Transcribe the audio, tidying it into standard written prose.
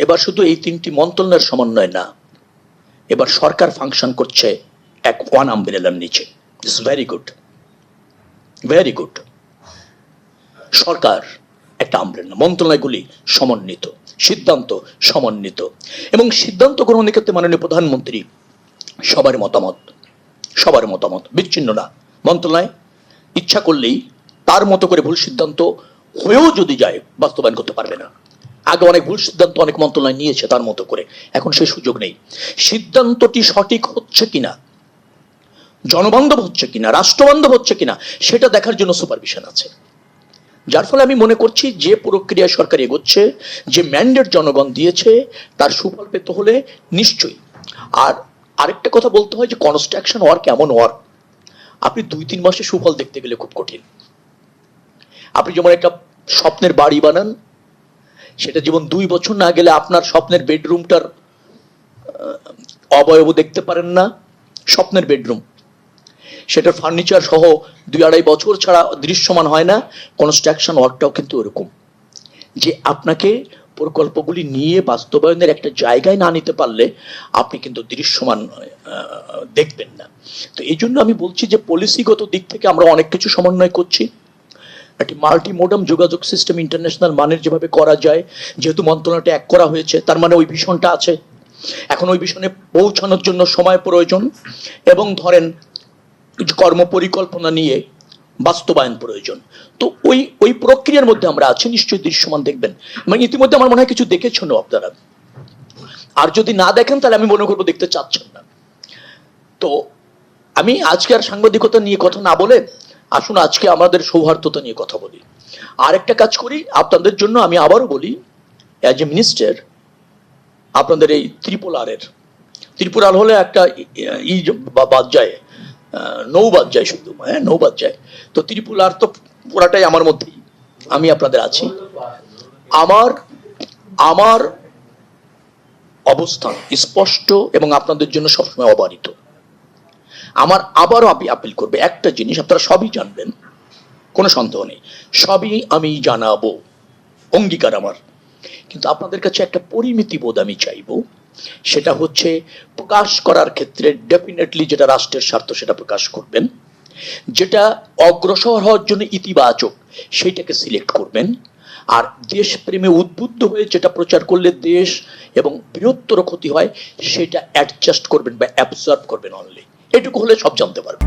এবার শুধু এই তিনটি মন্ত্রণালয়ের সমন্বয় না, এবার সরকার ফাংশন করছে এক ওয়ান আমব্রেলার নিচে। This very good, very good. সরকার একটা আমব্রেলা, মন্ত্রণালয়গুলি সমন্বিত, সিদ্ধান্ত সমন্বিত, এবং সিদ্ধান্ত গ্রহণের ক্ষেত্রে মাননীয় প্রধানমন্ত্রী সবার মতামত বিচ্ছিন্ন না। মন্ত্রণালয় ইচ্ছা করলেই তার মতো করে ভুল সিদ্ধান্ত হয়েও যদি যায় বাস্তবায়ন করতে পারবে না। আগে অনেক ভুল সিদ্ধান্ত অনেক মন্ত্রণালয় নিয়েছে তার মতো করে, এখন সেই সুযোগ নেই। সিদ্ধান্তটি সঠিক হচ্ছে কিনা, জনবান্ধব হচ্ছে কিনা, রাষ্ট্রবান্ধব হচ্ছে কিনা, সেটা দেখার জন্য সুপারভিশন আছে। যার ফলে আমি মনে করছি যে প্রক্রিয়া সরকার এগোচ্ছে, যে ম্যান্ডেট জনগণ দিয়েছে, তার সুফল পেতে হলে নিশ্চয়ই। আর আরেকটা কথা বলতে হয় যে কনস্ট্রাকশন ওয়ার্ক এমন ওয়ার্ক, আপনি 2-3 মাসে সুফল দেখতে গেলে খুব কঠিন। আপনি যেমন একটা স্বপ্নের বাড়ি বানান, সেটা যেমন 2 বছর না গেলে আপনার স্বপ্নের বেডরুমটার অবয়ব দেখতে পারেন না। স্বপ্নের বেডরুম, সেটার ফার্নিচার সহ 2-2.5 বছর ছাড়া দৃশ্যমান হয় না। কনস্ট্রাকশন ওয়ার্কটাও কিন্তু এরকম, যে আপনাকে প্রকল্পগুলি নিয়ে বাস্তবায়নের একটা জায়গায় না নিতে পারলে আপনি কিন্তু দৃশ্যমান দেখবেন না। তো এই জন্য আমি বলছি যে পলিসিগত দিক থেকে আমরা অনেক কিছু সমন্বয় করছি। একটি মাল্টিমোডাম যোগাযোগ সিস্টেম ইন্টারন্যাশনাল মানের যেভাবে করা যায়, যেহেতু মন্ত্রণালয়টা এক করা হয়েছে, তার মানে ওই ভিশনটা আছে। এখন ওই ভিশনে পৌঁছানোর জন্য সময় প্রয়োজন, এবং ধরেন কর্ম পরিকল্পনা নিয়ে বাস্তবায়ন প্রয়োজন। তো ওই প্রক্রিয়ার মধ্যে আমরা আছি, নিশ্চয়ই দৃশ্যমান দেখবেন। মানে ইতিমধ্যে আমার মনে হয় কিছু দেখেছেন আপনারা, আর যদি না দেখেন তাহলে আমি মনে করবো দেখতে চাচ্ছেন না। তো আমি আজকে আর সাংবাদিকতা নিয়ে কথা না বলে আসুন আজকে আমাদের সৌহার্দ্যতা নিয়ে কথা বলি। আর একটা কাজ করি আপনাদের জন্য, আমি আবারও বলি, অ্যাজ এ মিনিস্টার আপনাদের এই ত্রিপুরার হলে একটা বাদ যায়, নৌবাদ যায়, শুধু নৌবাদ যায়। তো ত্রিপুরার তো পুরাটাই আমার মধ্যেই, আমি আপনাদের আছি। আমার অবস্থান স্পষ্ট এবং আপনাদের জন্য সবসময় অবারিত। আমার আবারও আমি আপিল করবে একটা জিনিস, আপনারা সবই জানবেন, কোনো সন্দেহ নেই, সবই আমি জানাবো, অঙ্গীকার আমার। কিন্তু আপনাদের কাছে একটা পরিমিতি বোধ আমি চাইবো, সেটা হচ্ছে প্রকাশ করার ক্ষেত্রে ডেফিনেটলি যেটা রাষ্ট্রের স্বার্থ সেটা প্রকাশ করবেন, যেটা অগ্রসর হওয়ার জন্য ইতিবাচক সেইটাকে সিলেক্ট করবেন, আর দেশপ্রেমে উদ্বুদ্ধ হয়ে যেটা প্রচার করলে দেশ এবং বৃহত্তর ক্ষতি হয় সেটা অ্যাডজাস্ট করবেন বা অ্যাবজর্ব করবেন অনলি। এটুকু হলে সব জানতে পারবেন।